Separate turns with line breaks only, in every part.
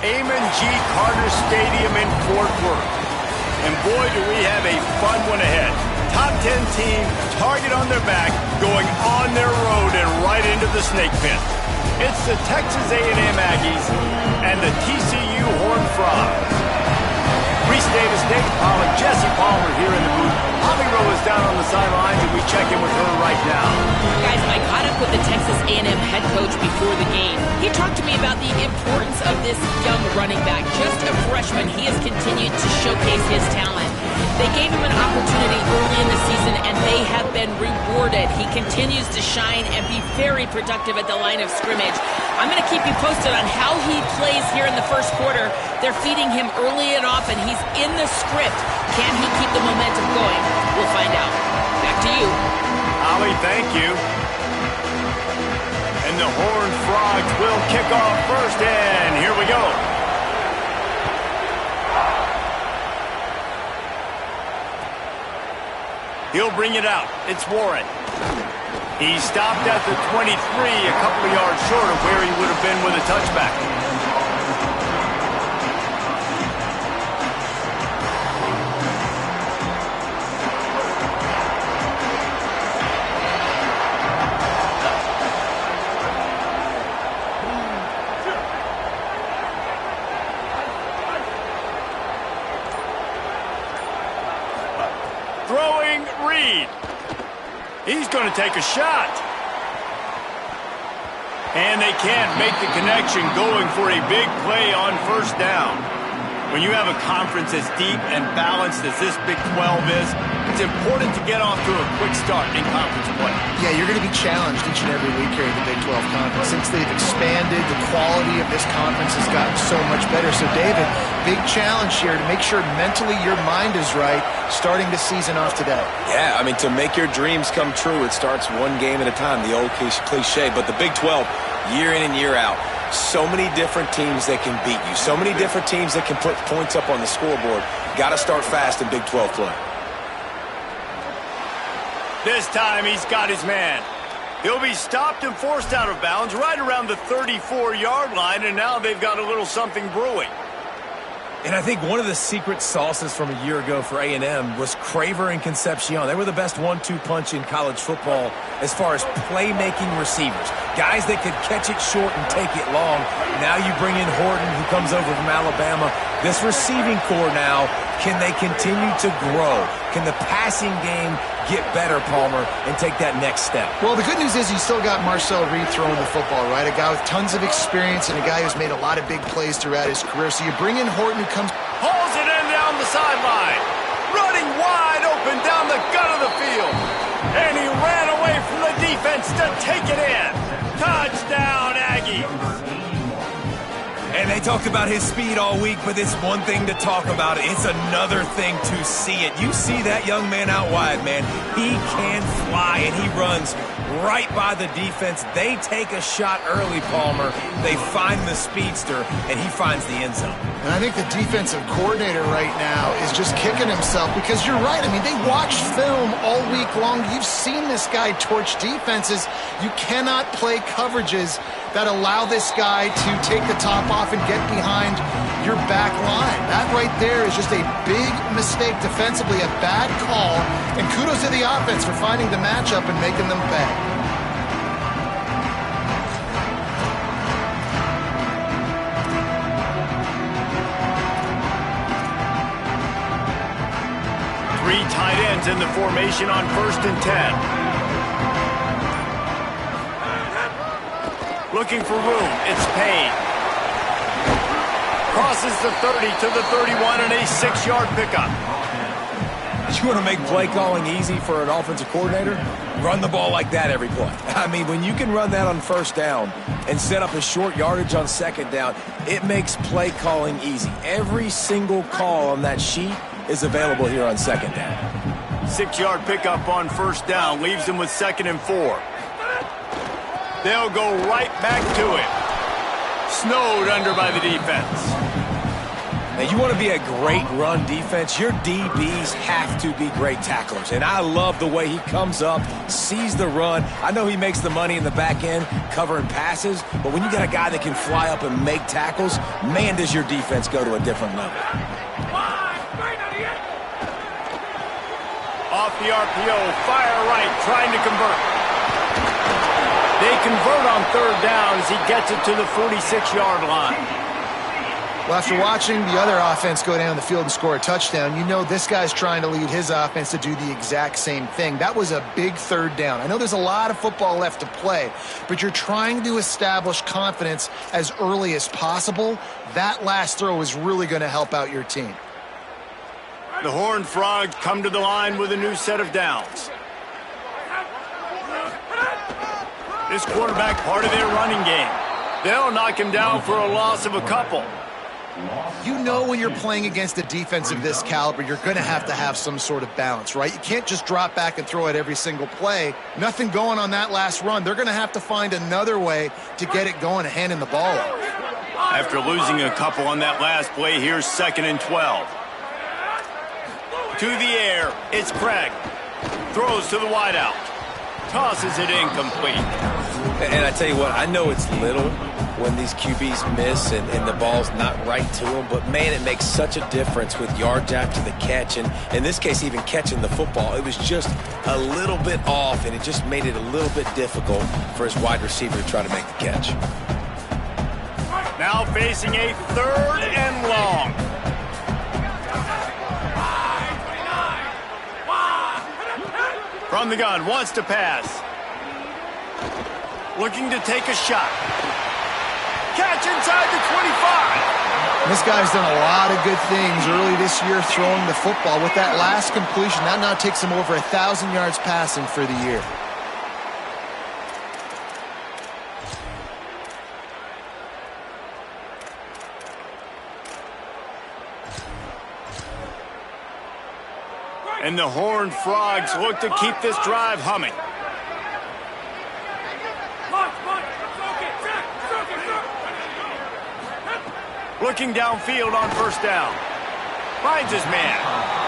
Amon G. Carter Stadium in Fort Worth. And boy, do we have a fun one ahead. Top 10 team, target on their back, going on their road and right into the snake pit. It's the Texas A&M Aggies and the TCU Horned Frogs. Reese Davis, David Pollack, Jesse Palmer here in the booth. Holly Rowe is down on the sidelines, and we check in with her right now.
Guys, I caught up with the Texas A&M head coach before the game. He talked to me about the importance of this young running back. Just a freshman, he has continued to showcase his talent. They gave him an opportunity early in the season, and they have been rewarded. He continues to shine and be very productive at the line of scrimmage. I'm going to keep you posted on how he plays here in the first quarter. They're feeding him early and often. He's in the script. Can he keep the momentum going? We'll find out. Back to you.
Holly, thank you. And the Horned Frogs will kick off first, and here we go. He'll bring it out. It's Warren. He stopped at the 23, a couple of yards short of where he would have been with a touchback. Throwing Reed. He's going to take a shot. And they can't make the connection, going for a big play on first down. When you have a conference as deep and balanced as this Big 12 is, it's important to get off to a quick start in conference play.
Yeah, you're going to be challenged each and every week here in the Big 12 Conference. Since they've expanded, the quality of this conference has gotten so much better. So, David, big challenge here to make sure mentally your mind is right starting the season off today.
Yeah, I mean, to make your dreams come true, it starts one game at a time, the old cliche. But the Big 12, year in and year out, so many different teams that can beat you, so many different teams that can put points up on the scoreboard. Got to start fast in Big 12 play.
This time he's got his man. He'll be stopped and forced out of bounds right around the 34-yard line, and now they've got a little something brewing.
And I think one of the secret sauces from a year ago for A&M was Craver and Concepcion. They were the best 1-2 punch in college football as far as playmaking receivers. Guys that could catch it short and take it long. Now you bring in Horton, who comes over from Alabama. This receiving core now, can they continue to grow? Can the passing game get better, Palmer, and take that next step?
Well, the good news is you still got Marcel Reed throwing the football, right? A guy with tons of experience and a guy who's made a lot of big plays throughout his career. So you bring in Horton, who comes...
Hauls it in down the sideline. Running wide open down the gut of the field. And he ran away from the defense to take it in. Touchdown, Aggies.
And they talked about his speed all week, but it's one thing to talk about it. It's another thing to see it. You see that young man out wide, man. He can fly, and he runs right by the defense. They take a shot early, Palmer. They find the speedster, and he finds the end zone.
And I think the defensive coordinator right now is just kicking himself because you're right. I mean, they watched film all week long. You've seen this guy torch defenses. You cannot play coverages that allow this guy to take the top off and get behind your back line. That right there is just a big mistake defensively, a bad call, and kudos to the offense for finding the matchup and making them pay.
Three tight ends in the formation on 1st and 10. Looking for room, it's Payne. Crosses the 30 to the 31 and a 6-yard pickup.
You want to make play calling easy for an offensive coordinator? Run the ball like that every play. I mean, when you can run that on first down and set up a short yardage on second down, it makes play calling easy. Every single call on that sheet is available here on second down.
6-yard pickup on first down, leaves them with 2nd and 4. They'll go right back to him. Snowed under by the defense.
Now, you want to be a great run defense, your DBs have to be great tacklers. And I love the way he comes up, sees the run. I know he makes the money in the back end covering passes, but when you got a guy that can fly up and make tackles, man, does your defense go to a different level.
Off the RPO, fire right, trying to convert. They convert on third down as he gets it to the 46-yard line.
Well, after watching the other offense go down the field and score a touchdown, you know this guy's trying to lead his offense to do the exact same thing. That was a big third down. I know there's a lot of football left to play, but you're trying to establish confidence as early as possible. That last throw is really going to help out your team.
The Horned Frogs come to the line with a new set of downs. This quarterback part of their running game. They'll knock him down for a loss of a couple.
You know when you're playing against a defense of this caliber, you're going to have some sort of balance, right? You can't just drop back and throw it every single play. Nothing going on that last run. They're going to have to find another way to get it going and handing the ball off.
After losing a couple on that last play, here's 2nd and 12. To the air, it's Craig. Throws to the wideout. Tosses it incomplete.
And I tell you what, I know it's little when these QBs miss and the ball's not right to them, but man, it makes such a difference with yards after the catch, and in this case, even catching the football. It was just a little bit off, and it just made it a little bit difficult for his wide receiver to try to make the catch.
Now facing a 3rd and long. From the gun, wants to pass. Looking to take a shot. Catch inside the 25.
This guy's done a lot of good things early this year throwing the football. With that last completion, that now takes him over 1,000 yards passing for the year.
And the Horned Frogs look to keep this drive humming. Looking downfield on 1st down. Finds his man.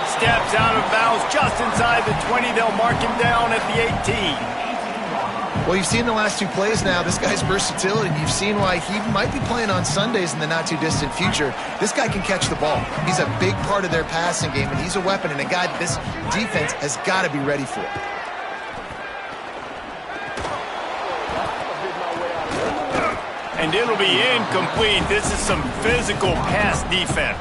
Steps out of bounds just inside the 20. They'll mark him down at the 18.
Well, you've seen the last 2 plays now. This guy's versatility. You've seen why he might be playing on Sundays in the not-too-distant future. This guy can catch the ball. He's a big part of their passing game, and he's a weapon and a guy this defense has got to be ready for.
And it'll be incomplete. This is some physical pass defense.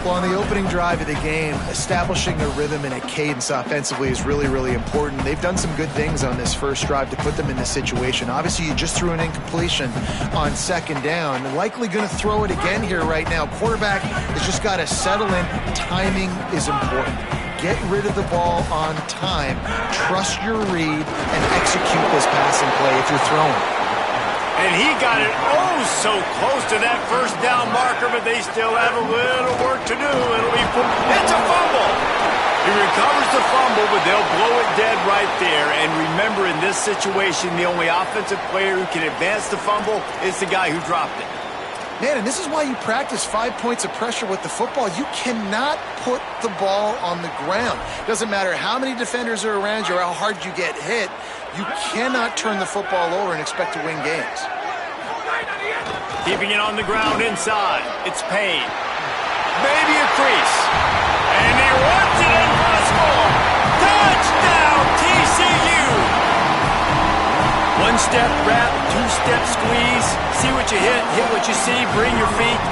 Well, on the opening drive of the game, establishing a rhythm and a cadence offensively is really, really important. They've done some good things on this first drive to put them in this situation. Obviously, you just threw an incompletion on 2nd down. Likely going to throw it again here right now. Quarterback has just got to settle in. Timing is important. Get rid of the ball on time. Trust your read and execute this passing play if you're throwing.
And he got it so close to that 1st down marker, but they still have a little work to do. It's a fumble. He recovers the fumble, but they'll blow it dead right there. And remember, in this situation, the only offensive player who can advance the fumble is the guy who dropped it.
Man, and this is why you practice 5 points of pressure with the football. You cannot put the ball on the ground. Doesn't matter how many defenders are around you or how hard you get hit. You cannot turn the football over and expect to win games.
Keeping it on the ground inside. It's Payne. Maybe a crease. And he runs it in for a score. Touchdown, TCU! 1-step wrap, 2-step squeeze. See what you hit what you see, bring your feet.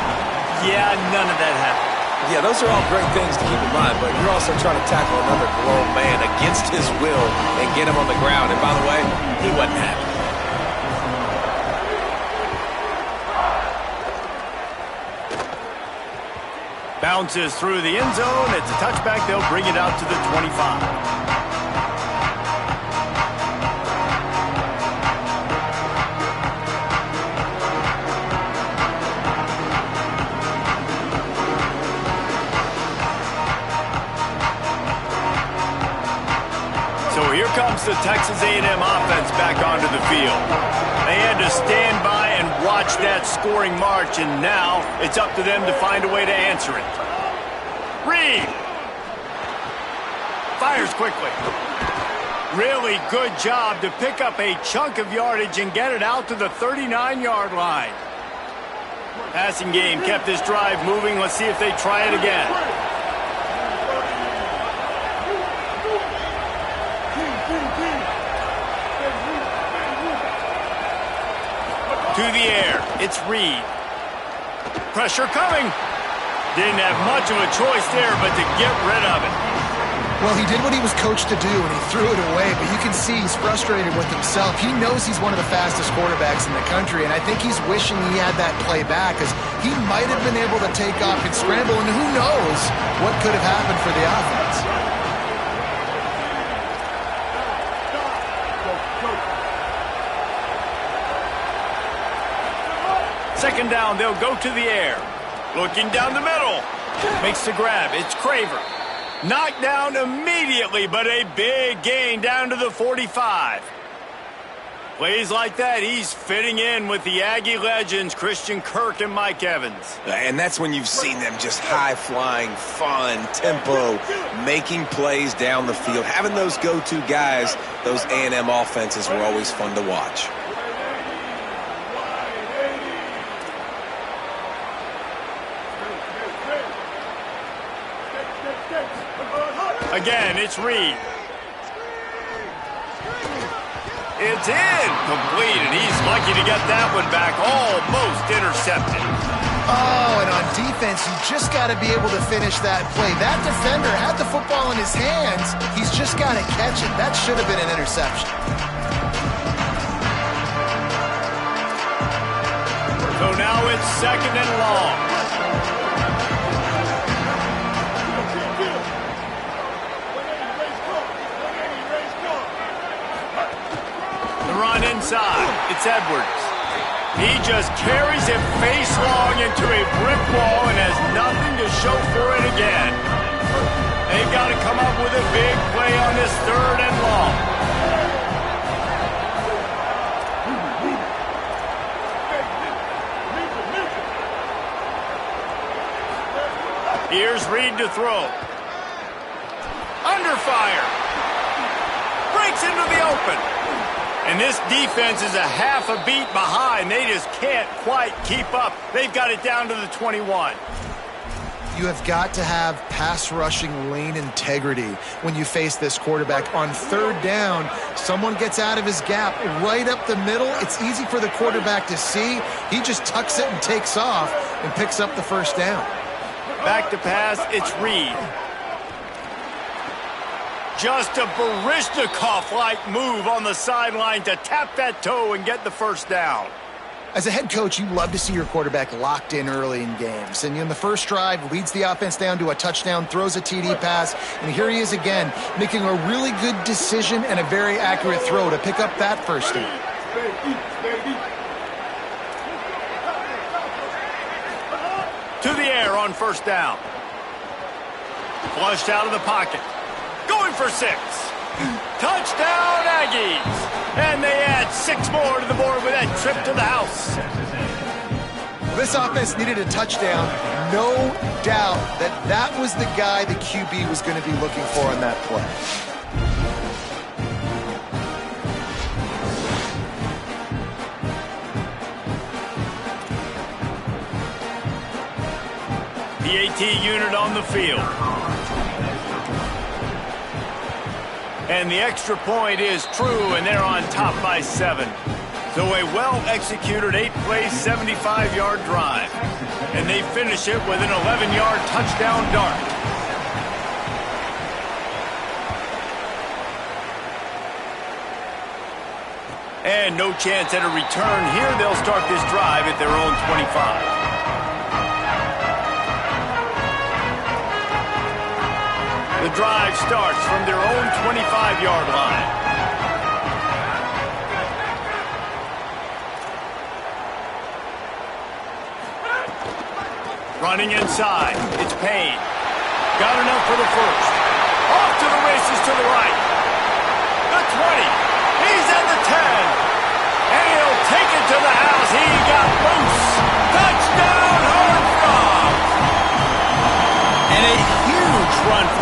Yeah, none of that happened.
Yeah, those are all great things to keep in mind, but you're also trying to tackle another grown man against his will and get him on the ground. And by the way, he wasn't happy.
Bounces through the end zone. It's a touchback. They'll bring it out to the 25. So here comes the Texas A&M offense back onto the field. They had to stand by and watch match that scoring march, and now it's up to them to find a way to answer it. Reed fires quickly. Really good job to pick up a chunk of yardage and get it out to the 39-yard line. Passing game kept this drive moving. Let's see if they try it again. To the air, it's Reed. Pressure coming. Didn't have much of a choice there but to get rid of it.
Well, he did what he was coached to do, and he threw it away, but you can see he's frustrated with himself. He knows he's one of the fastest quarterbacks in the country, and I think he's wishing he had that play back, because he might have been able to take off and scramble, and who knows what could have happened for the offense.
Second down, they'll go to the air. Looking down the middle. Makes the grab. It's Craver. Knocked down immediately, but a big gain down to the 45. Plays like that, he's fitting in with the Aggie legends, Christian Kirk and Mike Evans.
And that's when you've seen them just high-flying, fun, tempo, making plays down the field. Having those go-to guys, those A&M offenses were always fun to watch.
Again, it's Reed. It's in. Completed. He's lucky to get that one back. Almost intercepted.
Oh, and on defense, you just got to be able to finish that play. That defender had the football in his hands. He's just got to catch it. That should have been an interception.
So now it's second and long. Run inside. It's Edwards. He just carries it face long into a brick wall and has nothing to show for it again. They've got to come up with a big play on this third and long. Here's Reed to throw. Under fire. Breaks into the open. And this defense is a half a beat behind. They just can't quite keep up. They've got it down to the 21.
You have got to have pass rushing lane integrity when you face this quarterback. On third down, someone gets out of his gap right up the middle. It's easy for the quarterback to see. He just tucks it and takes off and picks up the first down.
Back to pass, it's Reed. Just a Baryshnikov-like move on the sideline to tap that toe and get the first down.
As a head coach, you love to see your quarterback locked in early in games. And in the first drive, leads the offense down to a touchdown, throws a TD pass, and here he is again, making a really good decision and a very accurate throw to pick up that first down.
To the air on first down. Flushed out of the pocket. Going for 6. Touchdown, Aggies. And they add 6 more to the board with that trip to the house.
This offense needed a touchdown. No doubt that that was the guy the QB was going to be looking for on that play.
The AT unit on the field. And the extra point is true, and they're on top by 7. So a well-executed 8-play, 75-yard drive. And they finish it with an 11-yard touchdown dart. And no chance at a return here. They'll start this drive at their own 25. The drive starts from their own 25-yard line. Running inside, it's Payne. Got enough for the first. Off to the races to the right. The 20. He's at the 10. And he'll take it to the house. He got both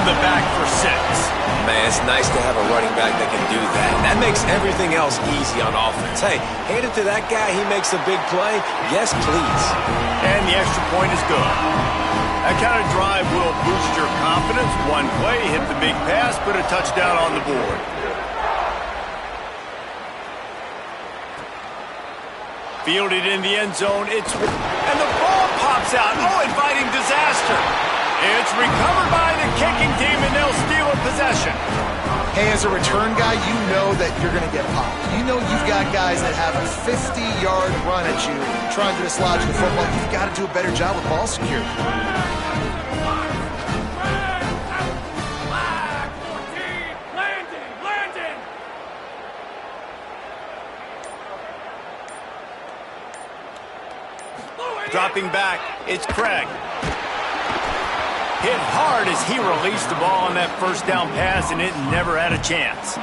the back for 6.
Man, it's nice to have a running back that can do that. That makes everything else easy on offense. Hey, hand it to that guy. He makes a big play. Yes, please.
And the extra point is good. That kind of drive will boost your confidence. One play, hit the big pass, put a touchdown on the board. Fielded in the end zone. And the ball pops out. Oh, inviting disaster. It's recovered by the kicking team, and they'll steal a possession.
Hey, as a return guy, you know that you're going to get popped. You know you've got guys that have a 50-yard run at you trying to dislodge the football. You've got to do a better job with ball security.
Dropping back, it's Craig. Hit hard as he released the ball on that first down pass, and it never had a chance.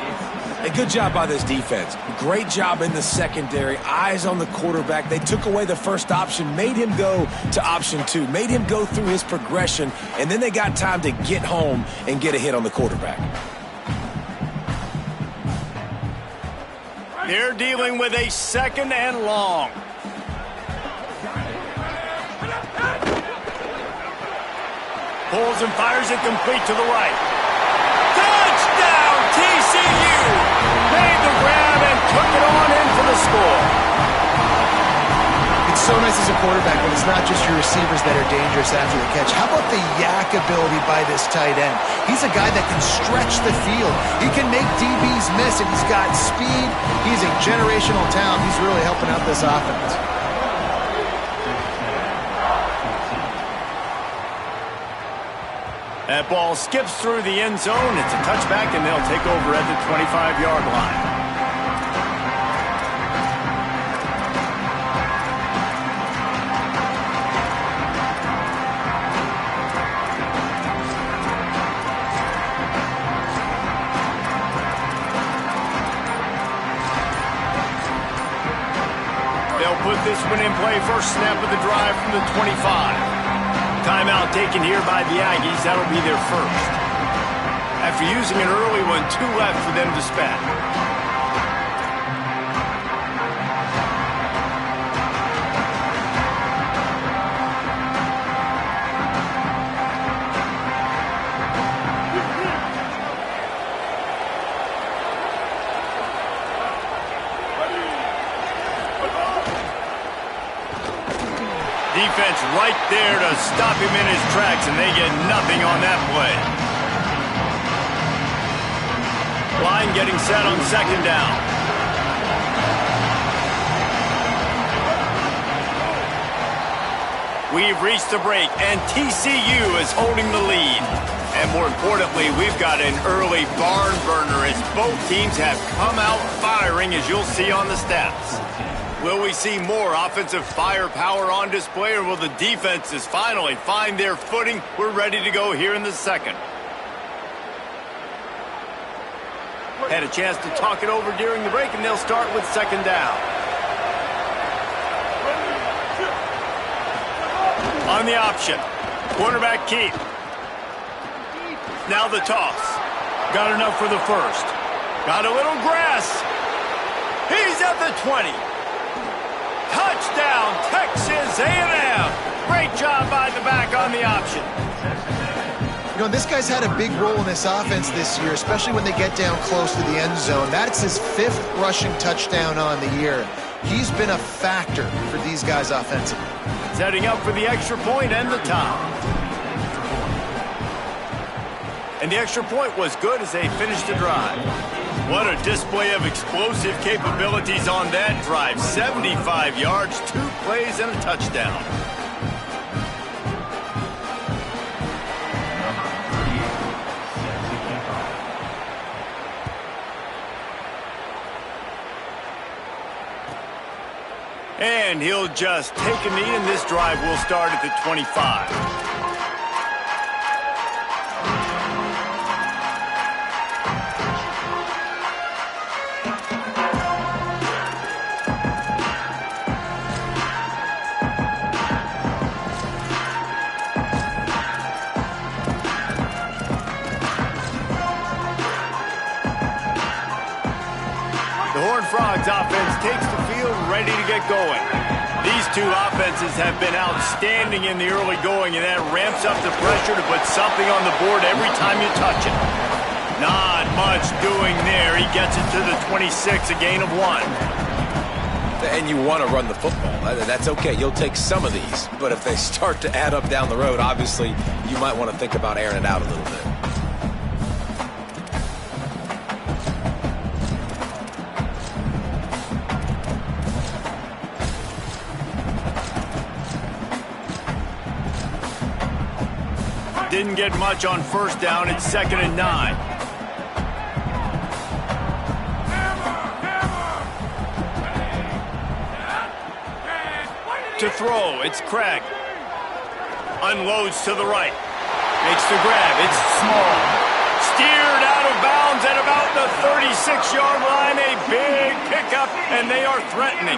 A good job by this defense. Great job in the secondary. Eyes on the quarterback. They took away the first option, made him go to option 2, made him go through his progression, and then they got time to get home and get a hit on the quarterback.
They're dealing with a 2nd and long. Pulls and fires it complete to the right. Touchdown, TCU! Made the grab and took it on in for the score.
It's so nice as a quarterback when it's not just your receivers that are dangerous after the catch. How about the yak ability by this tight end? He's a guy that can stretch the field. He can make DBs miss, and he's got speed. He's a generational talent. He's really helping out this offense.
That ball skips through the end zone. It's a touchback, and they'll take over at the 25-yard line. They'll put this one in play. First snap of the drive from the 25. Timeout taken here by the Aggies. That'll be their first. After using an early one, 2 left for them to spend. Defense right there to stop him in his tracks, and they get nothing on that play. Line getting set on 2nd down. We've reached the break, and TCU is holding the lead. And more importantly, we've got an early barn burner as both teams have come out firing, as you'll see on the stats. Will we see more offensive firepower on display, or will the defenses finally find their footing? We're ready to go here in the second. Had a chance to talk it over during the break, and they'll start with 2nd down. On the option, quarterback keep. Now the toss. Got enough for the first. Got a little grass. He's at the 20. Touchdown, Texas A&M. Great job by the back on the option.
You know, this guy's had a big role in this offense this year, especially when they get down close to the end zone. That's his 5th rushing touchdown on the year. He's been a factor for these guys offensively.
Setting up for the extra point and the tie. And the extra point was good as they finished the drive. What a display of explosive capabilities on that drive. 75 yards, 2 plays, and a touchdown. And he'll just take a knee, and this drive will start at the 25. get going. These two offenses have been outstanding in the early going, and that ramps up the pressure to put something on the board every time you touch it. Not much doing there. He gets it to the 26, a gain of 1.
And you want to run the football. That's okay. You'll take some of these. But if they start to add up down the road, obviously you might want to think about airing it out a little bit.
Didn't get much on first down. It's 2nd and 9. To throw, it's Craig. Unloads to the right. Makes the grab. It's small. Steered out of bounds at about the 36-yard line. A big pickup, and they are threatening.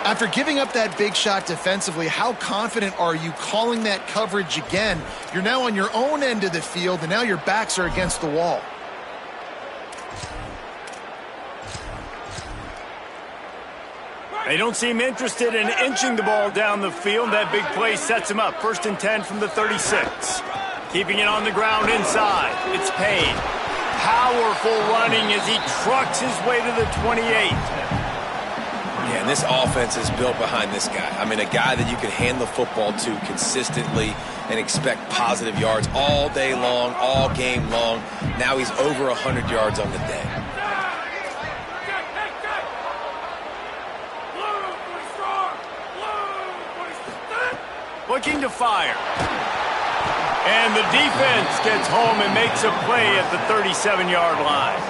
After giving up that big shot defensively, how confident are you calling that coverage again? You're now on your own end of the field, and now your backs are against the wall.
They don't seem interested in inching the ball down the field. That big play sets him up. 1st and 10 from the 36. Keeping it on the ground inside. It's Payne. Powerful running as he trucks his way to the 28.
Yeah, and this offense is built behind this guy. I mean, a guy that you can hand the football to consistently and expect positive yards all day long, all game long. Now he's over 100 yards on the day.
Looking to fire. And the defense gets home and makes a play at the 37-yard line.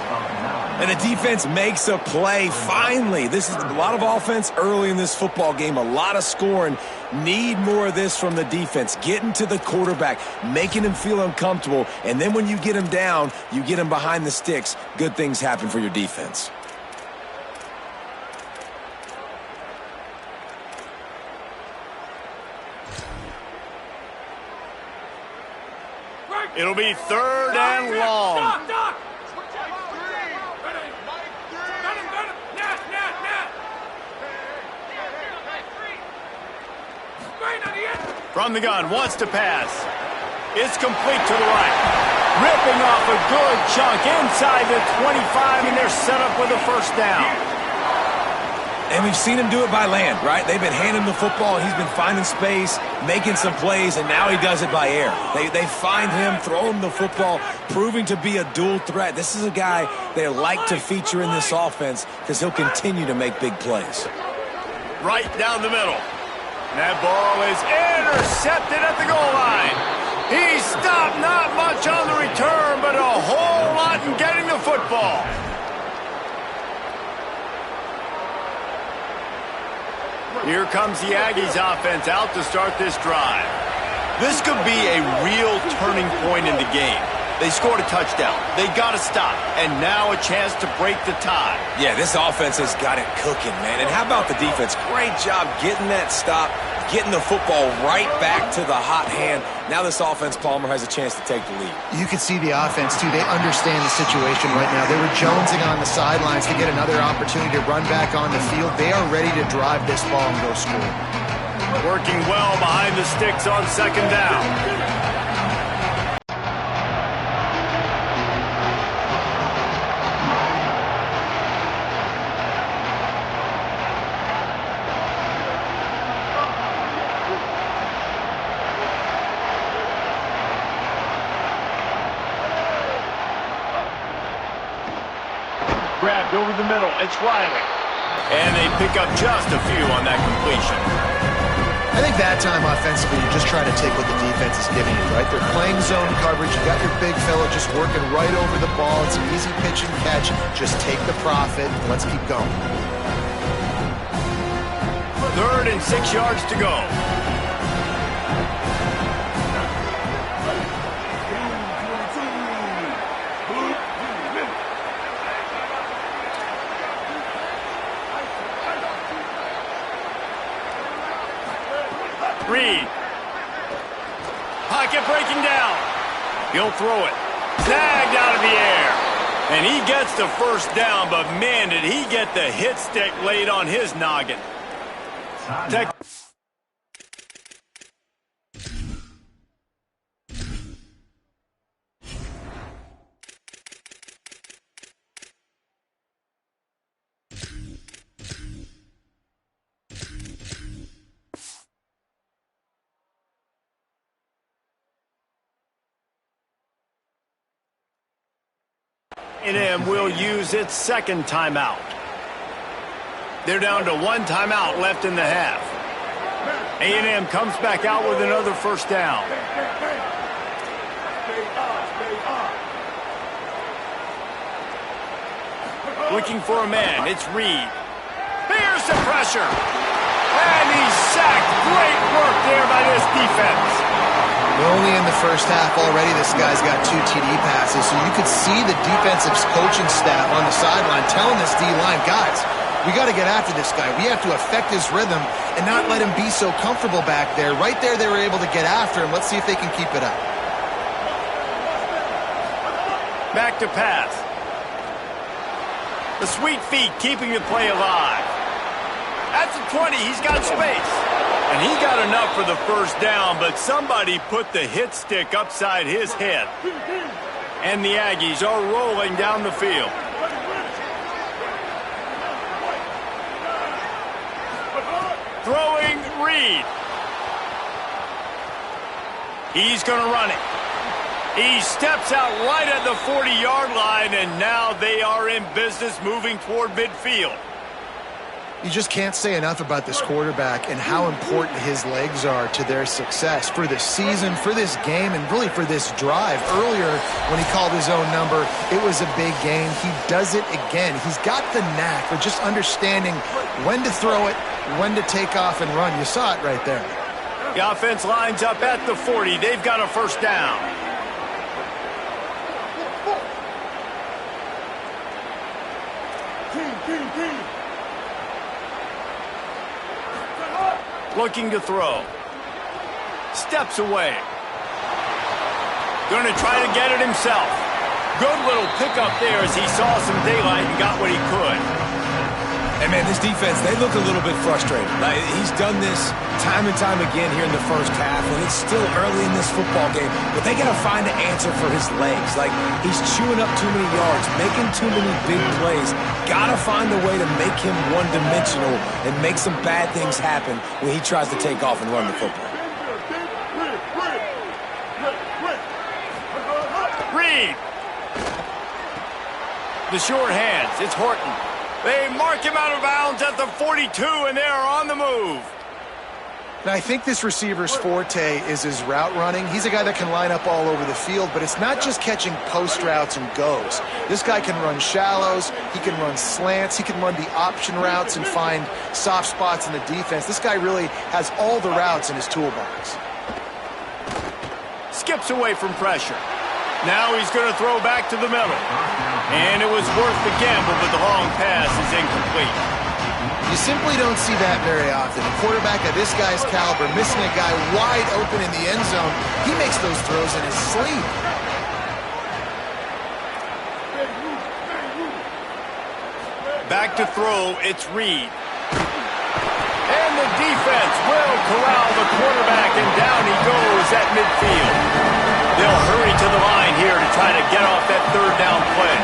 And the defense makes a play, finally. This is a lot of offense early in this football game, a lot of scoring. Need more of this from the defense. Getting to the quarterback, making him feel uncomfortable, and then when you get him down, you get him behind the sticks. Good things happen for your defense.
It'll be 3rd and long. From the gun, wants to pass. It's complete to the right. Ripping off a good chunk inside the 25, and they're set up with a 1st down.
And we've seen him do it by land, right? They've been handing him the football. He's been finding space, making some plays, and now he does it by air. They find him, throw him the football, proving to be a dual threat. This is a guy they like to feature in this offense because he'll continue to make big plays.
Right down the middle. That ball is intercepted at the goal line. He stopped, not much on the return, but a whole lot in getting the football. Here comes the Aggies offense out to start this drive. This could be a real turning point in the game. They scored a touchdown. They got to stop. And now a chance to break the tie.
Yeah, this offense has got it cooking, man. And how about the defense? Great job getting that stop, getting the football right back to the hot hand. Now this offense, Palmer, has a chance to take the lead.
You can see the offense, too. They understand the situation right now. They were jonesing on the sidelines to get another opportunity to run back on the field. They are ready to drive this ball and go score.
Working well behind the sticks on 2nd down. Grabbed over the middle. It's Riley. And they pick up just a few on that completion.
I think that time offensively, you just try to take what the defense is giving you, right? They're playing zone coverage. You got your big fella just working right over the ball. It's an easy pitch and catch. Just take the profit. Let's keep going.
3rd and 6 yards to go. Reed. Pocket breaking down. He'll throw it. Snagged out of the air. And he gets the first down, but man, did he get the hit stick laid on his noggin. A&M will use its second timeout. They're down to one timeout left in the half. A&M comes back out with another first down. Looking for a man. It's Reed. Here's the pressure. And he's sacked. Great work there by this defense.
We're only in the first half already. This guy's got 2 TD passes, so you could see the defensive coaching staff on the sideline telling this D-line, guys, we got to get after this guy. We have to affect his rhythm and not let him be so comfortable back there. Right there, they were able to get after him. Let's see if they can keep it up.
Back to pass. The sweet feet keeping the play alive. At the 20, he's got space. And he got enough for the first down, but somebody put the hit stick upside his head. And the Aggies are rolling down the field. Throwing Reed. He's going to run it. He steps out right at the 40-yard line, and now they are in business moving toward midfield.
You just can't say enough about this quarterback and how important his legs are to their success for this season, for this game, and really for this drive. Earlier, when he called his own number, it was a big game. He does it again. He's got the knack for just understanding when to throw it, when to take off and run. You saw it right there.
The offense lines up at the 40. They've got a first down. Looking to throw. Steps away. Going to try to get it himself. Good little pickup there as he saw some daylight and got what he could.
And man, this defense, they look a little bit frustrated. Like, he's done this time and time again here in the first half, and it's still early in this football game, but they got to find an answer for his legs. Like, he's chewing up too many yards, making too many big plays. Got to find a way to make him one-dimensional and make some bad things happen when he tries to take off and run the football.
Reed. The short hands. It's Horton. They mark him out of bounds at the 42, and they are on the move.
Now, I think this receiver's forte is his route running. He's a guy that can line up all over the field, but it's not just catching post routes and goes. This guy can run shallows, he can run slants, he can run the option routes and find soft spots in the defense. This guy really has all the routes in his toolbox.
Skips away from pressure. Now he's going to throw back to the middle. And it was worth the gamble, but the long pass is incomplete.
You simply don't see that very often. A quarterback of this guy's caliber missing a guy wide open in the end zone. He makes those throws in his sleep.
Back to throw, it's Reed. And the defense will corral the quarterback, and down he goes at midfield. They'll hurry to the line here to try to get off that third down play.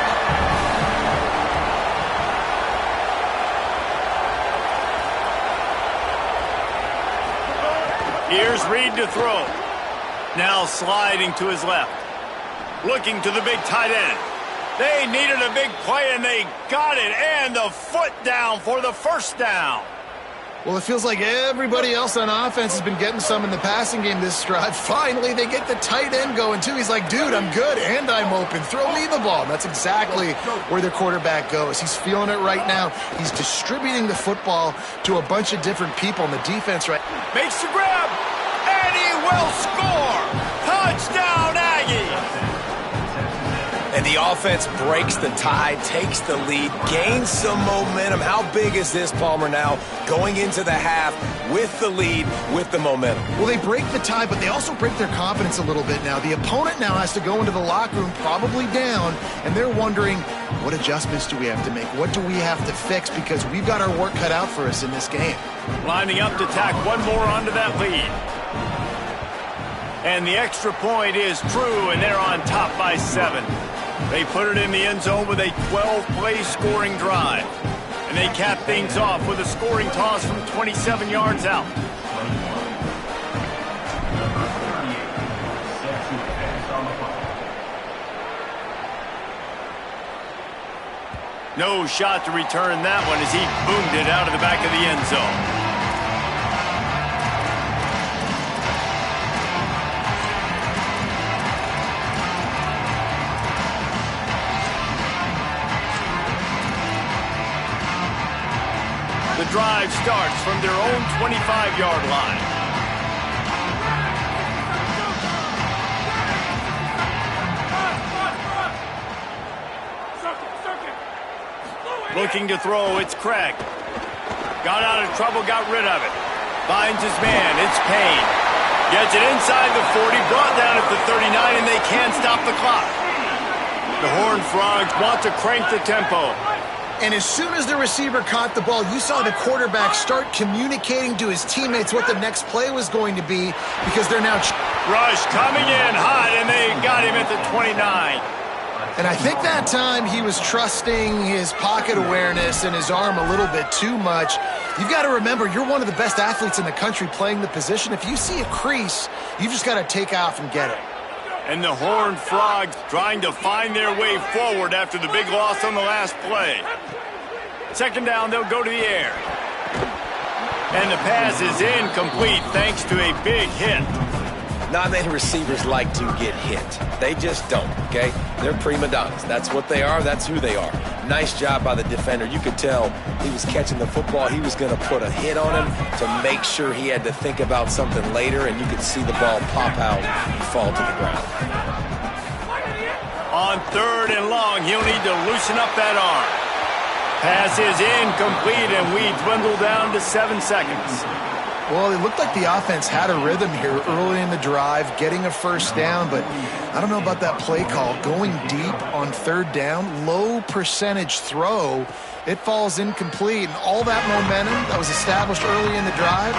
Here's Reed to throw. Now sliding to his left. Looking to the big tight end. They needed a big play, and they got it. And the foot down for the first down.
Well, it feels like everybody else on offense has been getting some in the passing game this drive. Finally, they get the tight end going, too. He's like, dude, I'm good, and I'm open. Throw me the ball. And that's exactly where the quarterback goes. He's feeling it right now. He's distributing the football to a bunch of different people in the defense right.
Makes the grab, and he will score. Touchdown, Aggies.
And And the offense breaks the tie, takes the lead, gains some momentum. How big is this, Palmer, now going into the half with the lead, with the momentum?
Well, they break the tie, but they also break their confidence a little bit now. The opponent now has to go into the locker room probably down, and they're wondering, what adjustments do we have to make? What do we have to fix? Because we've got our work cut out for us in this game.
Lining up to tack one more onto that lead. And the extra point is true, and they're on top by 7. They put it in the end zone with a 12-play scoring drive. And they cap things off with a scoring toss from 27 yards out. No shot to return that one as he boomed it out of the back of the end zone. The drive starts from their own 25-yard line. Looking to throw, it's Craig. Got out of trouble, got rid of it. Finds his man, it's Payne. Gets it inside the 40, brought down at the 39, and they can't stop the clock. The Horned Frogs want to crank the tempo.
And as soon as the receiver caught the ball, you saw the quarterback start communicating to his teammates what the next play was going to be because they're now...
Rush coming in hot, and they got him at the 29.
And I think that time he was trusting his pocket awareness and his arm a little bit too much. You've got to remember, you're one of the best athletes in the country playing the position. If you see a crease, you've just got to take off and get it.
And the Horned Frogs trying to find their way forward after the big loss on the last play. Second down, they'll go to the air. And the pass is incomplete thanks to a big hit.
Not many receivers like to get hit. They just don't, okay? They're prima donnas. That's what they are. That's who they are. Nice job by the defender. You could tell he was catching the football. He was going to put a hit on him to make sure he had to think about something later, and you could see the ball pop out and fall to the ground.
On 3rd and long, he'll need to loosen up that arm. Pass is incomplete, and we dwindle down to 7 seconds.
Well, it looked like the offense had a rhythm here early in the drive, getting a first down, but I don't know about that play call. Going deep on 3rd down, low percentage throw, it falls incomplete, and all that momentum that was established early in the drive,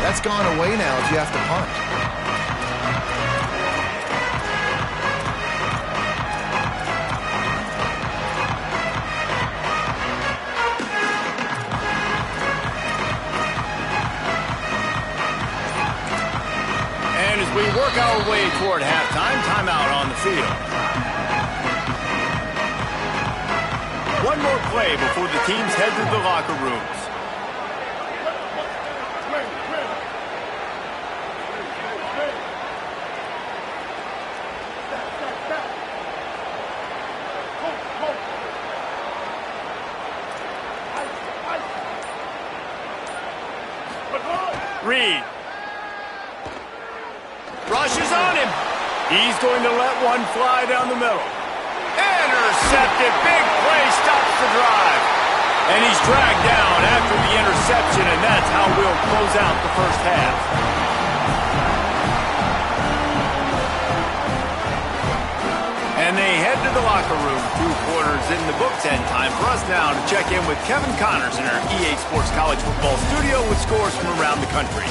that's gone away now if you have to punt.
We work our way toward halftime. Timeout on the field. One more play before the teams head to the locker rooms. Reed. Rushes on him. He's going to let one fly down the middle. Intercepted. Big play stops the drive. And he's dragged down after the interception, and that's how we'll close out the first half. And they head to the locker room. 2 quarters in the books, and time for us now to check in with Kevin Connors in our EA Sports College Football studio with scores from around the country.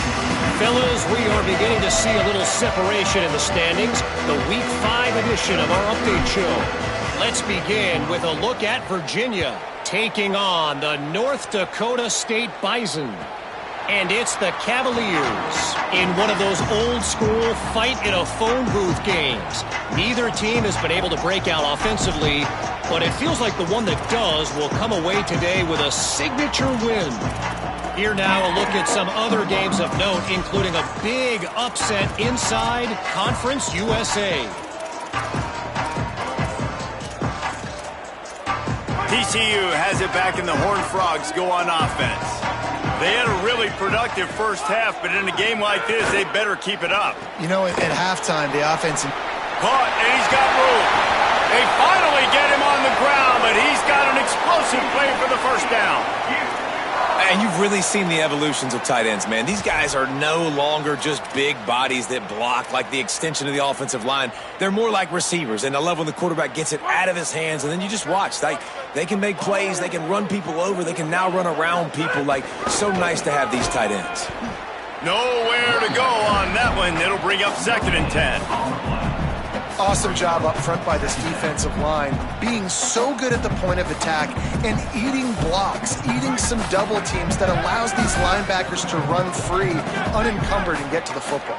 Fellas, we are beginning to see a little separation in the standings. The Week 5 edition of our update show. Let's begin with a look at Virginia taking on the North Dakota State Bison. And it's the Cavaliers in one of those old-school fight-in-a-phone-booth games. Neither team has been able to break out offensively, but it feels like the one that does will come away today with a signature win. Here now a look at some other games of note, including a big upset inside Conference USA.
TCU has it back, and the Horned Frogs go on offense. They had a really productive first half, but in a game like this, they better keep it up.
You know, at halftime, the offense...
Caught, and he's got room. They finally get him on the ground, but he's got an explosive play for the first down.
And you've really seen the evolutions of tight ends, man. These guys are no longer just big bodies that block like the extension of the offensive line. They're more like receivers, and I love when the quarterback gets it out of his hands, and then you just watch. They can make plays. They can run people over. They can now run around people. So nice to have these tight ends.
Nowhere to go on that one. It'll bring up 2nd and 10.
Awesome job up front by this defensive line, being so good at the point of attack and eating blocks, eating some double teams that allows these linebackers to run free, unencumbered, and get to the football.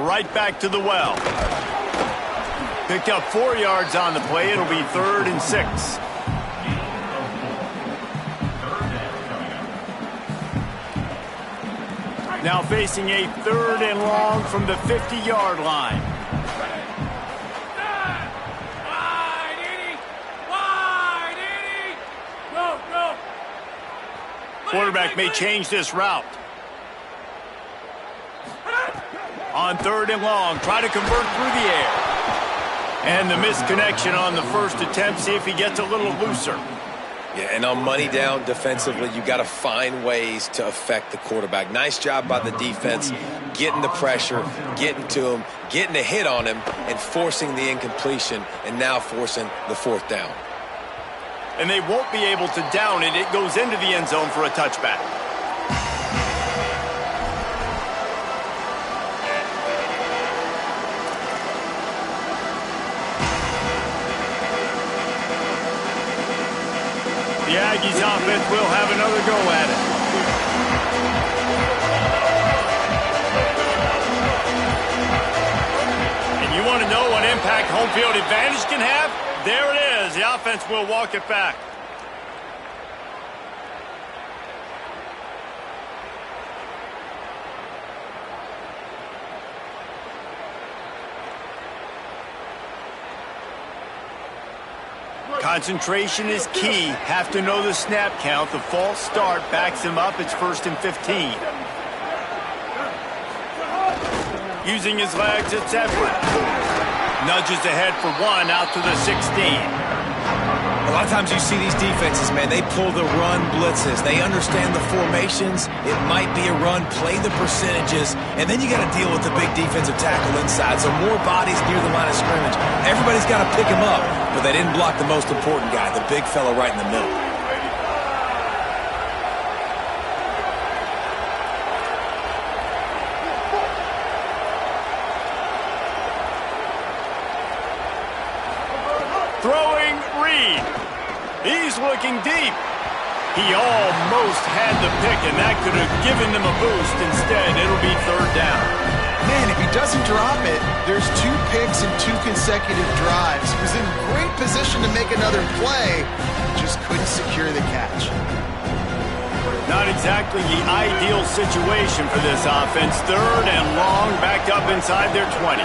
Right back to the well. Picked up 4 yards on the play. It'll be 3rd and 6. Now facing a 3rd and long from the 50-yard line. Quarterback may change this route. On 3rd and long, try to convert through the air. And the misconnection on the first attempt. See if he gets a little looser.
Yeah, and on money down defensively, you got to find ways to affect the quarterback. Nice job by the defense, getting the pressure, getting to him, getting a hit on him, and forcing the incompletion, and now forcing the 4th down.
And they won't be able to down it. It goes into the end zone for a touchback. The Aggies offense will have another go at it. And you want to know what impact home field advantage can have? There it is. The offense will walk it back. Concentration is key. Have to know the snap count. The false start backs him up. It's 1st and 15. Using his legs, it's Edward. Nudges ahead for 1 out to the 16.
A lot of times you see these defenses, man, they pull the run blitzes. They understand the formations. It might be a run, play the percentages, and then you got to deal with the big defensive tackle inside. So more bodies near the line of scrimmage. Everybody's got to pick him up, but they didn't block the most important guy, the big fella right in the middle.
Throwing Reed. He's looking deep. He almost had the pick, and that could have given them a boost. Instead, it'll be 3rd down.
Man, if he doesn't drop it, there's 2 picks and 2 consecutive drives. He was in great position to make another play, just couldn't secure the catch.
Not exactly the ideal situation for this offense. 3rd and long, backed up inside their 20.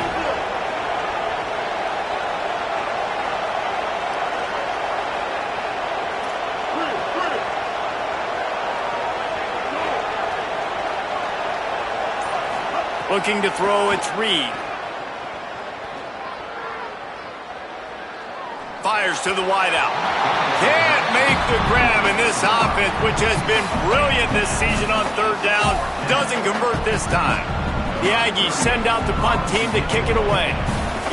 Looking to throw, it's Reed. Fires to the wideout. Can't make the grab in this offense, which has been brilliant this season on 3rd down. Doesn't convert this time. The Aggies send out the punt team to kick it away.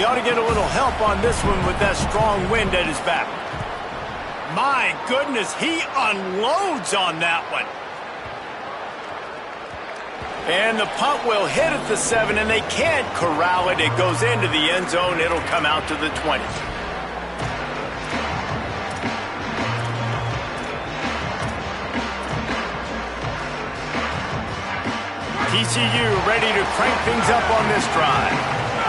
He ought to get a little help on this one with that strong wind at his back. My goodness, he unloads on that one. And the punt will hit at the 7, and they can't corral it. It goes into the end zone. It'll come out to the 20. TCU ready to crank things up on this drive.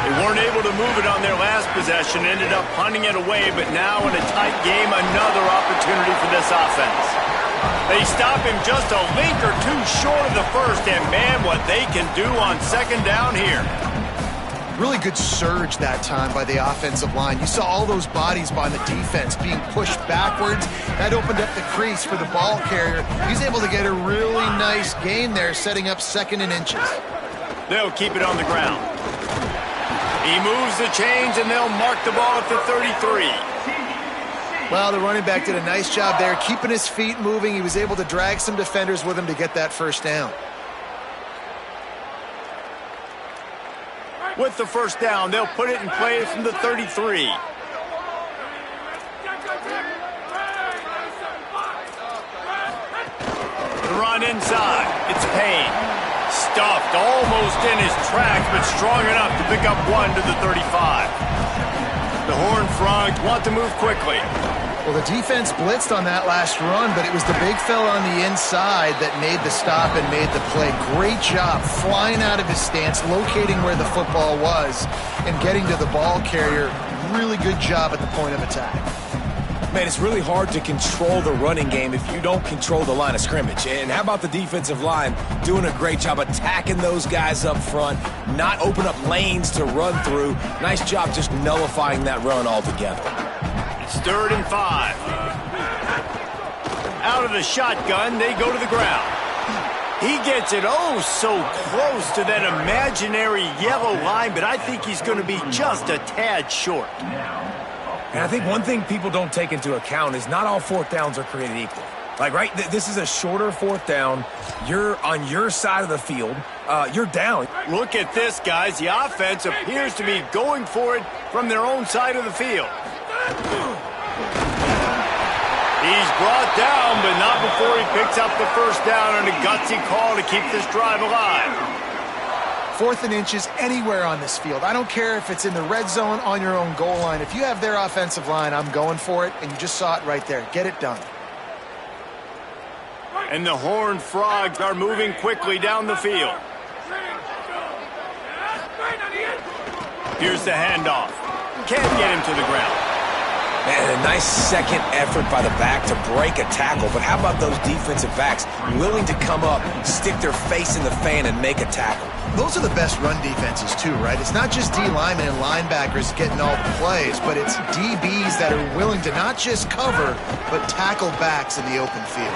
They weren't able to move it on their last possession, ended up punting it away, but now in a tight game, another opportunity for this offense. They stop him just a link or 2 short of the first, and man, what they can do on 2nd down here.
really good surge that time by the offensive line. You saw all those bodies by the defense being pushed backwards. That opened up the crease for the ball carrier. He's able to get a really nice gain there, setting up 2nd and inches.
They'll keep it on the ground. He moves the chains, and they'll mark the ball at the 33.
Well, the running back did a nice job there, keeping his feet moving. He was able to drag some defenders with him to get that first down.
With the first down, they'll put it in play from the 33. The run inside. It's Payne. Stuffed almost in his tracks, but strong enough to pick up 1 to the 35. The Horned Frogs want to move quickly.
Well, the defense blitzed on that last run, but it was the big fella on the inside that made the stop and made the play. Great job flying out of his stance, locating where the football was, and getting to the ball carrier. Really good job at the point of attack.
Man, it's really hard to control the running game if you don't control the line of scrimmage. And how about the defensive line doing a great job attacking those guys up front, not open up lanes to run through. Nice job just nullifying that run altogether.
It's 3rd and 5. Out of the shotgun, they go to the ground. He gets it so close to that imaginary yellow line, but I think he's going to be just a tad short.
And I think one thing people don't take into account is not all 4th downs are created equal. Like, right, this is a shorter 4th down. You're on your side of the field. You're down.
Look at this, guys. The offense appears to be going for it from their own side of the field. He's brought down, but not before he picks up the first down on a gutsy call to keep this drive alive.
4th and inches anywhere on this field. I don't care if it's in the red zone, on your own goal line. If you have their offensive line, I'm going for it, and you just saw it right there. Get it done.
And the Horned Frogs are moving quickly down the field. Here's the handoff. Can't get him to the ground.
Man, a nice second effort by the back to break a tackle. But how about those defensive backs willing to come up, stick their face in the fan, and make a tackle?
Those are the best run defenses too, right? It's not just D linemen and linebackers getting all the plays, but it's DBs that are willing to not just cover, but tackle backs in the open field.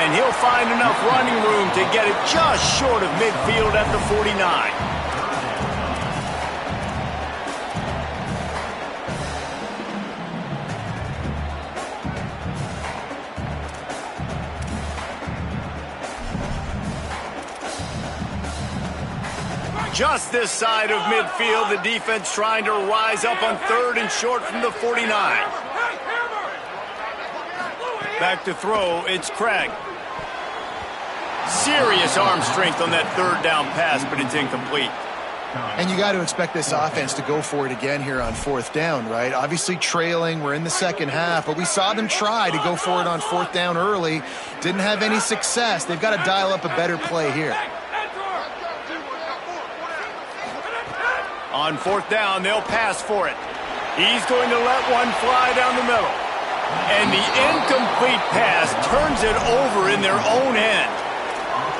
And he'll find enough running room to get it just short of midfield at the 49. Just this side of midfield, the defense trying to rise up on 3rd and short from the 49. Back to throw, it's Craig. Serious arm strength on that 3rd down pass, but it's incomplete.
And you got to expect this offense to go for it again here on 4th down, right? Obviously trailing, we're in the second half, but we saw them try to go for it on 4th down early. Didn't have any success. They've got to dial up a better play here.
On 4th down, they'll pass for it. He's going to let one fly down the middle. And the incomplete pass turns it over in their own end.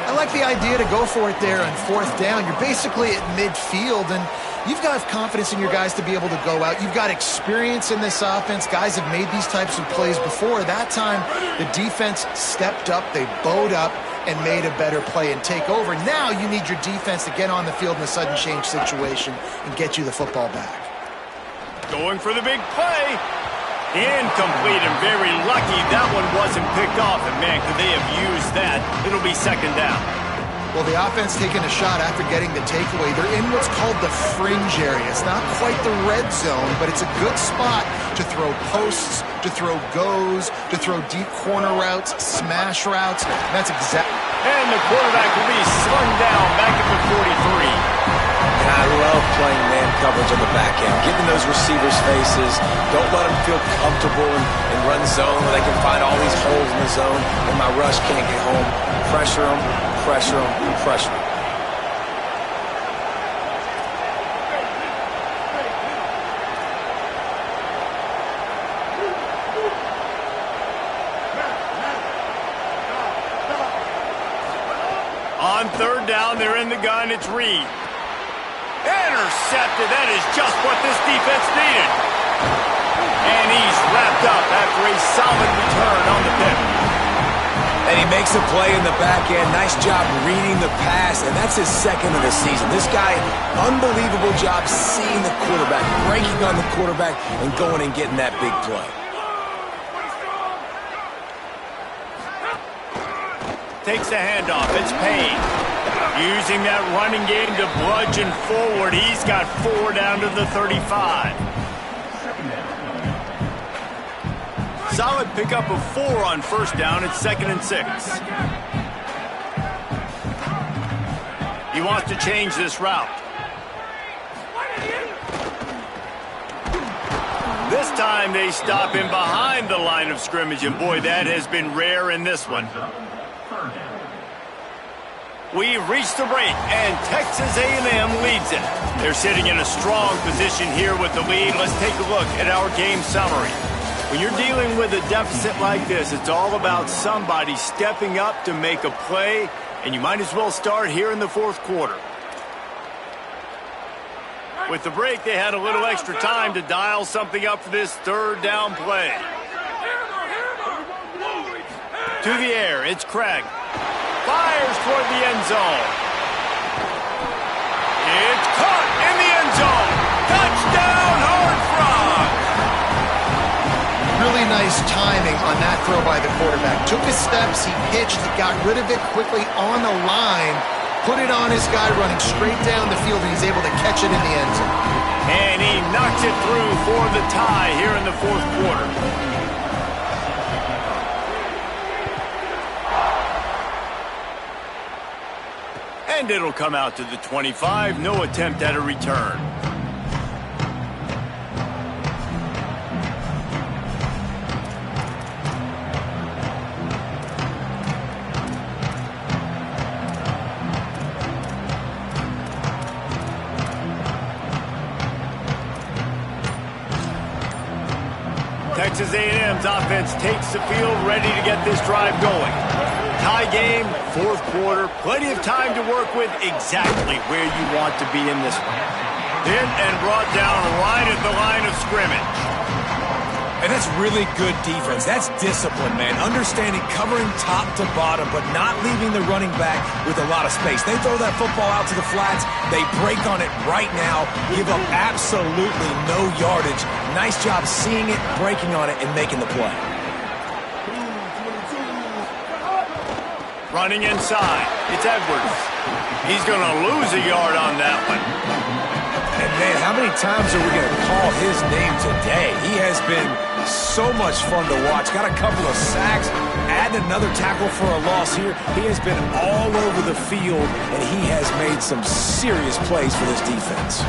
I like the idea to go for it there on 4th down. You're basically at midfield, and you've got confidence in your guys to be able to go out. You've got experience in this offense. Guys have made these types of plays before. That time, the defense stepped up. They bowed up and made a better play and take over. Now you need your defense to get on the field in a sudden change situation and get you the football back.
Going for the big play. Incomplete, and very lucky that one wasn't picked off. And man, could they have used that? It'll be 2nd down.
Well, the offense taking a shot after getting the takeaway. They're in what's called the fringe area. It's not quite the red zone, but it's a good spot to throw posts, to throw goes, to throw deep corner routes, smash routes. That's exactly.
And the quarterback will be slung down back at the 43.
And I love playing man coverage on the back end, giving those receivers faces. Don't let them feel comfortable in run zone where they can find all these holes in the zone and my rush can't get home. Pressure them, pressure them, pressure them.
On 3rd down, they're in the gun. It's Reed. Intercepted. That is just what this defense needed. And he's wrapped up after a solid return on the pick.
And he makes a play in the back end. Nice job reading the pass, and that's his second of the season. This guy, unbelievable job seeing the quarterback, breaking on the quarterback, and going and getting that big play.
Takes the handoff. It's Payne. Using that running game to bludgeon forward. He's got 4 down to the 35. Solid pickup of 4 on first down. It's 2nd and 6. He wants to change this route. This time they stop him behind the line of scrimmage, and boy, that has been rare in this one. We've reached the break, and Texas A&M leads it. They're sitting in a strong position here with the lead. Let's take a look at our game summary. When you're dealing with a deficit like this, it's all about somebody stepping up to make a play, and you might as well start here in the 4th quarter. With the break, they had a little extra time to dial something up for this 3rd down play. To the air, it's Craig. Fires toward the end zone. It's caught in the end zone. Touchdown, Horned Frog.
Really nice timing on that throw by the quarterback. Took his steps, he pitched, he got rid of it quickly on the line, put it on his guy running straight down the field, and he's able to catch it in the end zone.
And he knocks it through for the tie here in the 4th quarter. And it'll come out to the 25. No attempt at a return. Texas A&M's offense takes the field, ready to get this drive going. Tie game, 4th quarter, plenty of time to work with, exactly where you want to be in this one. Hit and brought down right at the line of scrimmage.
And that's really good defense. That's discipline, man. Understanding, covering top to bottom, but not leaving the running back with a lot of space. They throw that football out to the flats. They break on it right now, give up absolutely no yardage. Nice job seeing it, breaking on it, and making the play.
Running inside, it's Edwards. He's going to lose a yard on that one.
And man, how many times are we going to call his name today? He has been so much fun to watch. Got a couple of sacks, add another tackle for a loss here. He has been all over the field, and he has made some serious plays for this defense.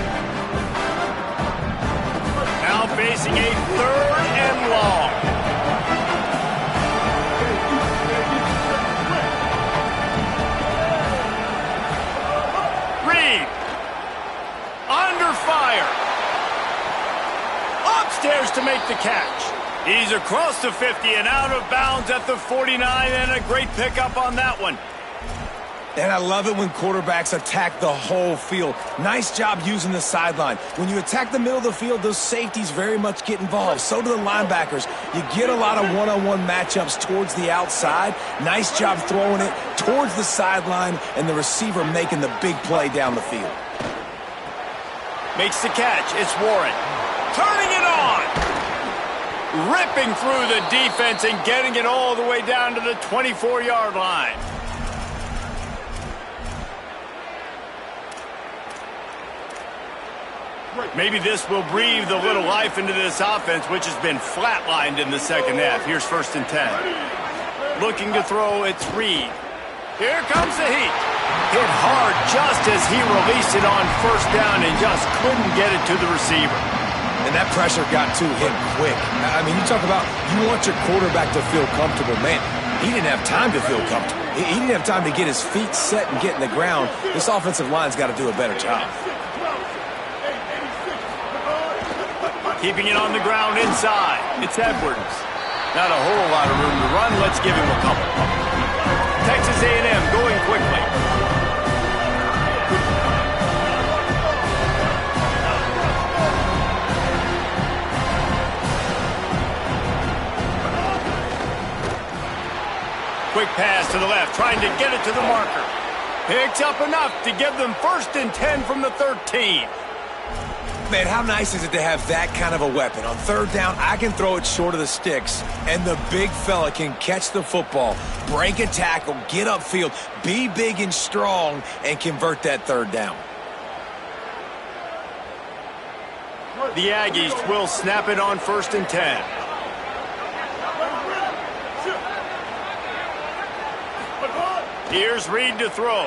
Now facing a 3rd and long. Under fire. Upstairs to make the catch. He's across the 50 and out of bounds at the 49, and a great pickup on that one.
And I love it when quarterbacks attack the whole field. Nice job using the sideline. When you attack the middle of the field, those safeties very much get involved. So do the linebackers. You get a lot of one-on-one matchups towards the outside. Nice job throwing it towards the sideline, and the receiver making the big play down the field.
Makes the catch. It's Warren. Turning it on. Ripping through the defense and getting it all the way down to the 24-yard line. Maybe this will breathe a little life into this offense, which has been flatlined in the 2nd half. Here's 1st and 10. Looking to throw, it's Reed. Here comes the heat. Hit hard just as he released it on 1st down and just couldn't get it to the receiver.
And that pressure got to him quick. I mean, you talk about you want your quarterback to feel comfortable. Man, he didn't have time to feel comfortable. He didn't have time to get his feet set and get in the ground. This offensive line's got to do a better job.
Keeping it on the ground inside. It's Edwards. Not a whole lot of room to run. Let's give him a couple. Texas A&M going quickly. Quick pass to the left, trying to get it to the marker. Picks up enough to give them 1st and 10 from the 13.
Man, how nice is it to have that kind of a weapon? On 3rd down, I can throw it short of the sticks, and the big fella can catch the football, break a tackle, get upfield, be big and strong, and convert that 3rd down.
The Aggies will snap it on 1st and 10. Here's Reed to throw.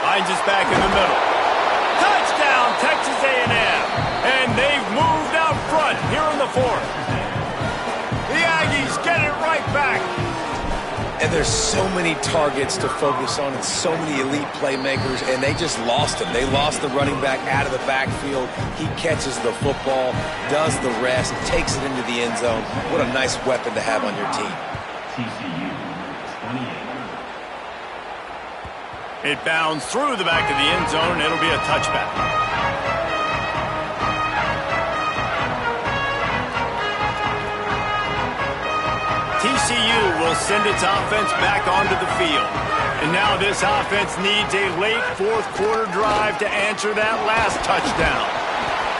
Finds us back in the middle. Touchdown, Texas A&M. And they've moved out front here in the 4th. The Aggies get it right back.
And there's so many targets to focus on and so many elite playmakers, and they just lost him. They lost the running back out of the backfield. He catches the football, does the rest, takes it into the end zone. What a nice weapon to have on your team.
TCU 28.
It bounds through the back of the end zone, and it'll be a touchback. TCU will send its offense back onto the field. And now this offense needs a late 4th quarter drive to answer that last touchdown.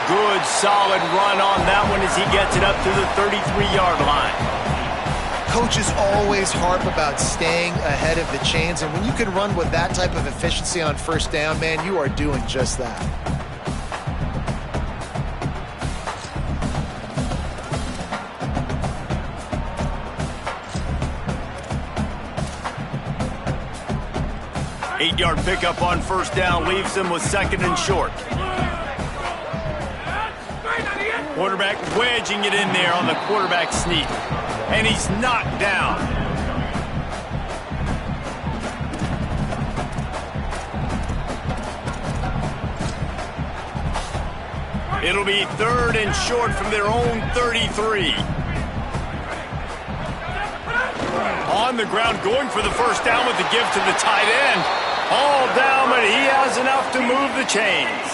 Good, solid run on that one as he gets it up to the 33-yard line.
Coaches always harp about staying ahead of the chains, and when you can run with that type of efficiency on 1st down, man, you are doing just that.
Eight-yard pickup on 1st down leaves them with 2nd and short. Quarterback wedging it in there on the quarterback sneak. And he's knocked down. It'll be 3rd and short from their own 33. On the ground, going for the 1st down with the give to the tight end. All down, but he has enough to move the chains.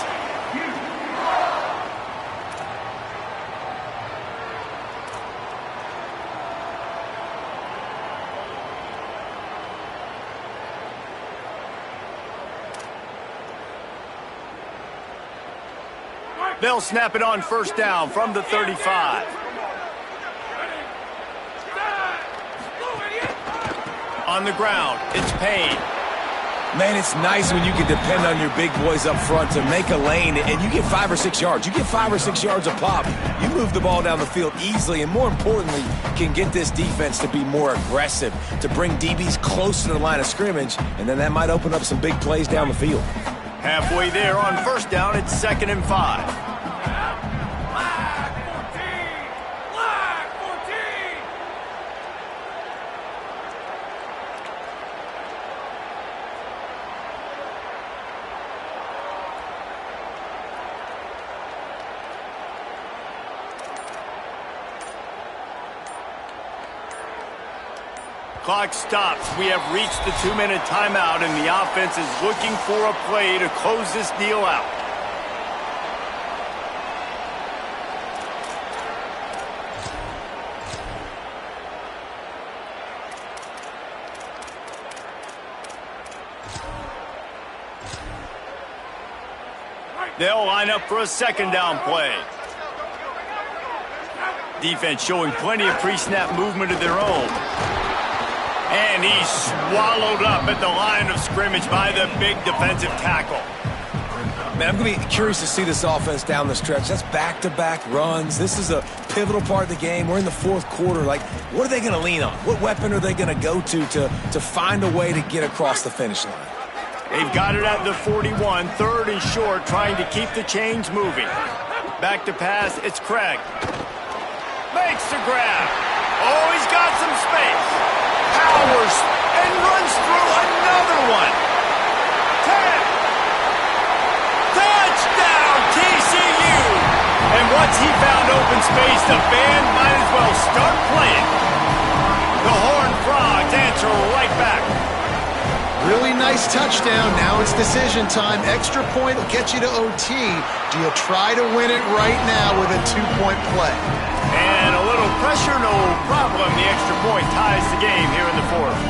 They'll snap it on 1st down from the 35. On the ground, it's Payne.
Man, it's nice when you can depend on your big boys up front to make a lane, and you get 5 or 6 yards. You get 5 or 6 yards a pop. You move the ball down the field easily, and more importantly, can get this defense to be more aggressive, to bring DBs close to the line of scrimmage, and then that might open up some big plays down the field.
Halfway there on 1st down, it's 2nd and 5. Clock stops. We have reached the 2-minute timeout, and the offense is looking for a play to close this deal out. They'll line up for a 2nd down play. Defense showing plenty of pre-snap movement of their own. And he's swallowed up at the line of scrimmage by the big defensive tackle.
Man, I'm going to be curious to see this offense down the stretch. That's back-to-back runs. This is a pivotal part of the game. We're in the 4th quarter. Like, what are they going to lean on? What weapon are they going to go to find a way to get across the finish line?
They've got it at the 41, 3rd and short, trying to keep the chains moving. Back to pass, it's Craig. Makes the grab. Oh, he's got some space. Powers and runs through another one. 10. Touchdown, TCU. And once he found open space, the band might as well start playing. The Horned Frogs answer right back.
Really nice touchdown. Now it's decision time. Extra point will get you to OT. Do you try to win it right now with a 2-point play?
And a little pressure, no problem. The extra point ties the game here in the fourth.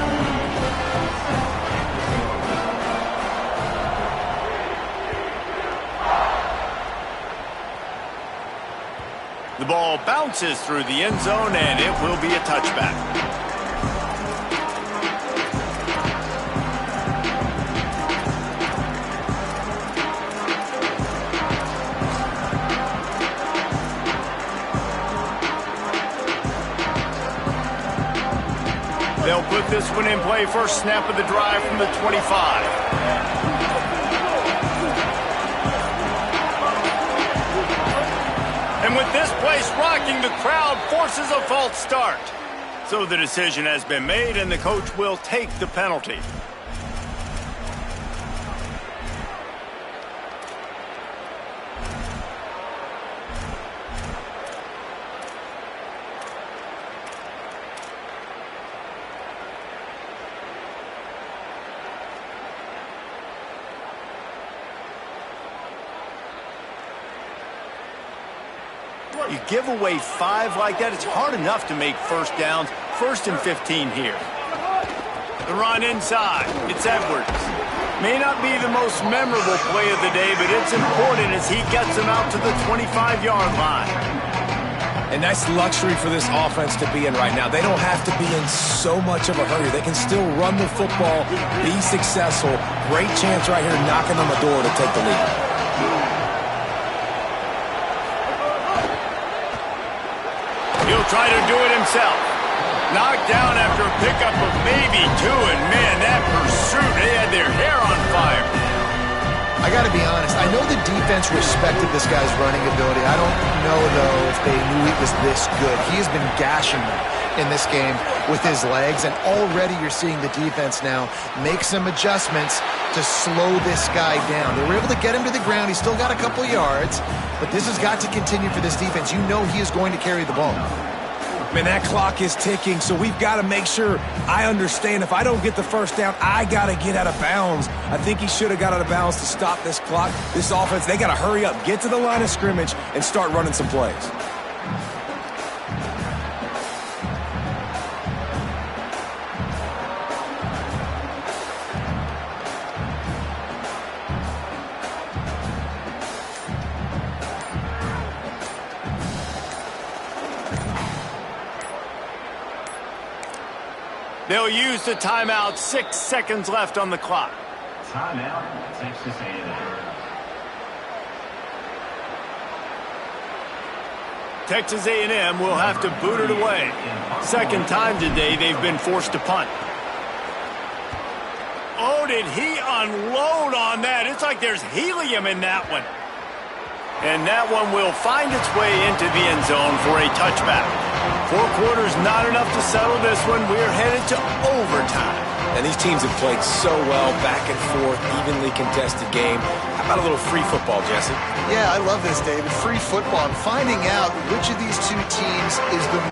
The ball bounces through the end zone, and it will be a touchback. They'll put this one in play. First snap of the drive from the 25. And with this place rocking, the crowd forces a false start. So the decision has been made, and the coach will take the penalty. You give away 5 like that, it's hard enough to make first downs. 1st and 15 here. The run inside. It's Edwards. May not be the most memorable play of the day, but it's important as he gets him out to the 25-yard line.
And that's luxury for this offense to be in right now. They don't have to be in so much of a hurry. They can still run the football, be successful. Great chance right here knocking on the door to take the lead.
He'll try to do it himself. Knocked down after a pickup of maybe 2, and man, that pursuit, they had their hair on fire.
I got to be honest, I know the defense respected this guy's running ability. I don't know, though, if they knew he was this good. He has been gashing them in this game with his legs, and already you're seeing the defense now make some adjustments to slow this guy down. They were able to get him to the ground. He's still got a couple yards, but this has got to continue for this defense. You know he is going to carry the ball.
Man, that clock is ticking, so we've got to make sure I understand if I don't get the first down, I got to get out of bounds. I think he should have got out of bounds to stop this clock. This offense, they got to hurry up, get to the line of scrimmage, and start running some plays.
They'll use the timeout. 6 seconds left on the clock.
Timeout, Texas A&M.
Texas A&M will have to boot it away. Second time today they've been forced to punt. Oh, did he unload on that? It's like there's helium in that one. And that one will find its way into the end zone for a touchback. 4 quarters not enough to settle this one. We're headed to overtime.
And these teams have played so well, back and forth, evenly contested game. How about a little free football, Jesse?
Yeah, I love this, David. Free football. I'm finding out which of these two teams is the...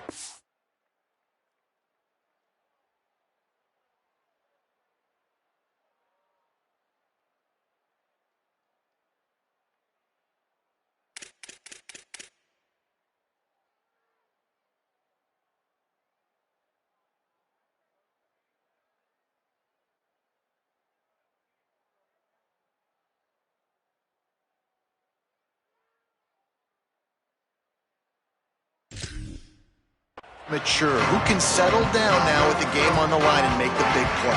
mature, who can settle down now with the game on the line and make the big play.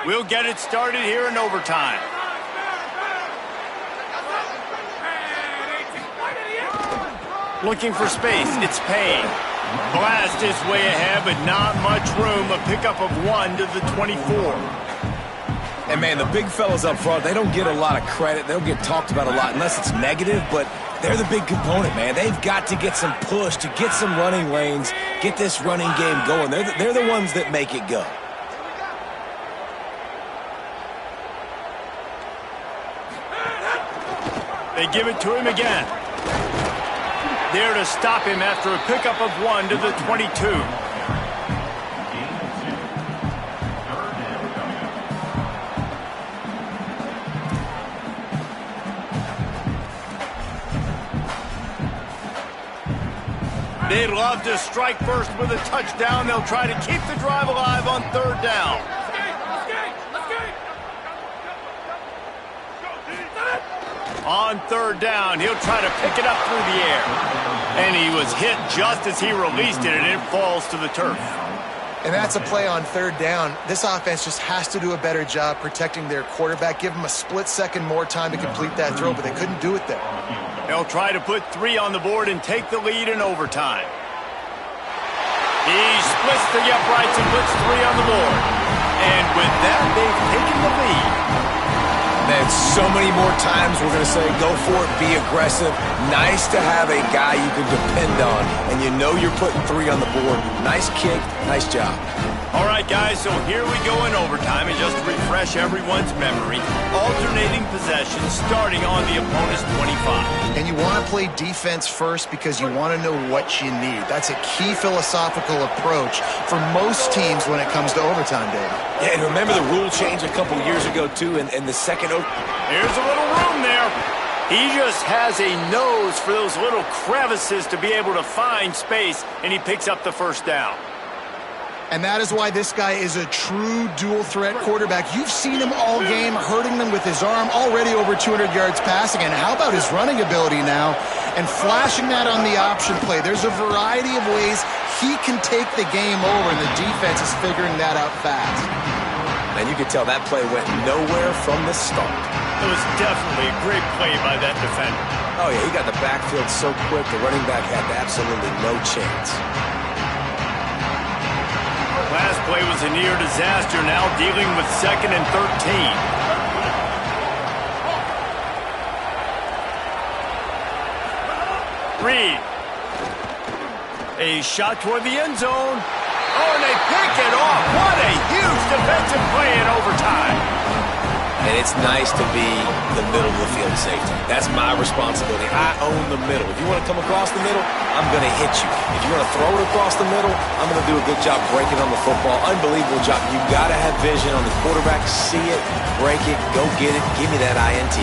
We'll get it started here in overtime. Looking for space, it's Payne. Blast his way ahead, but not much room. A pickup of 1 to the 24.
And, man, the big fellas up front, they don't get a lot of credit. They don't get talked about a lot unless it's negative, but they're the big component, man. They've got to get some push, to get some running lanes, get this running game going. They're the ones that make it go.
They give it to him again. there to stop him after a pickup of 1 to the 22. They'd love to strike first with a touchdown. They'll try to keep the drive alive on 3rd down. On 3rd down, he'll try to pick it up through the air. And he was hit just as he released it, and it falls to the turf.
And that's a play on 3rd down. This offense just has to do a better job protecting their quarterback. Give him a split second more time to complete that throw, but they couldn't do it there.
They'll try to put 3 on the board and take the lead in overtime. He splits the uprights and puts 3 on the board. And with that, they've taken the lead.
Man, so many more times we're going to say, go for it, be aggressive. Nice to have a guy you can depend on, and you know you're putting 3 on the board. Nice kick, nice job.
All right, guys, so here we go in overtime, and just to refresh everyone's memory, alternating possessions starting on the opponent's 25.
And you want to play defense first because you want to know what you need. That's a key philosophical approach for most teams when it comes to overtime, Dave.
Yeah, and remember the rule change a couple years ago, too, and the second...
Here's a little room there. He just has a nose for those little crevices to be able to find space, and he picks up the 1st down.
And that is why this guy is a true dual-threat quarterback. You've seen him all game, hurting them with his arm, already over 200 yards passing. And how about his running ability now? And flashing that on the option play. There's a variety of ways he can take the game over, and the defense is figuring that out fast.
And you can tell that play went nowhere from the start.
It was definitely a great play by that defender.
Oh, yeah, he got the backfield so quick, the running back had absolutely no chance.
Last play was a near disaster, now dealing with 2nd and 13. Reed. A shot toward the end zone. Oh, and they pick it off. What a huge defensive play in overtime.
And it's nice to be the middle of the field safety. That's my responsibility. I own the middle. If you want to come across the middle, I'm going to hit you. If you want to throw it across the middle, I'm going to do a good job breaking on the football. Unbelievable job. You got to have vision on the quarterback. See it, break it, go get it. Give me that INT.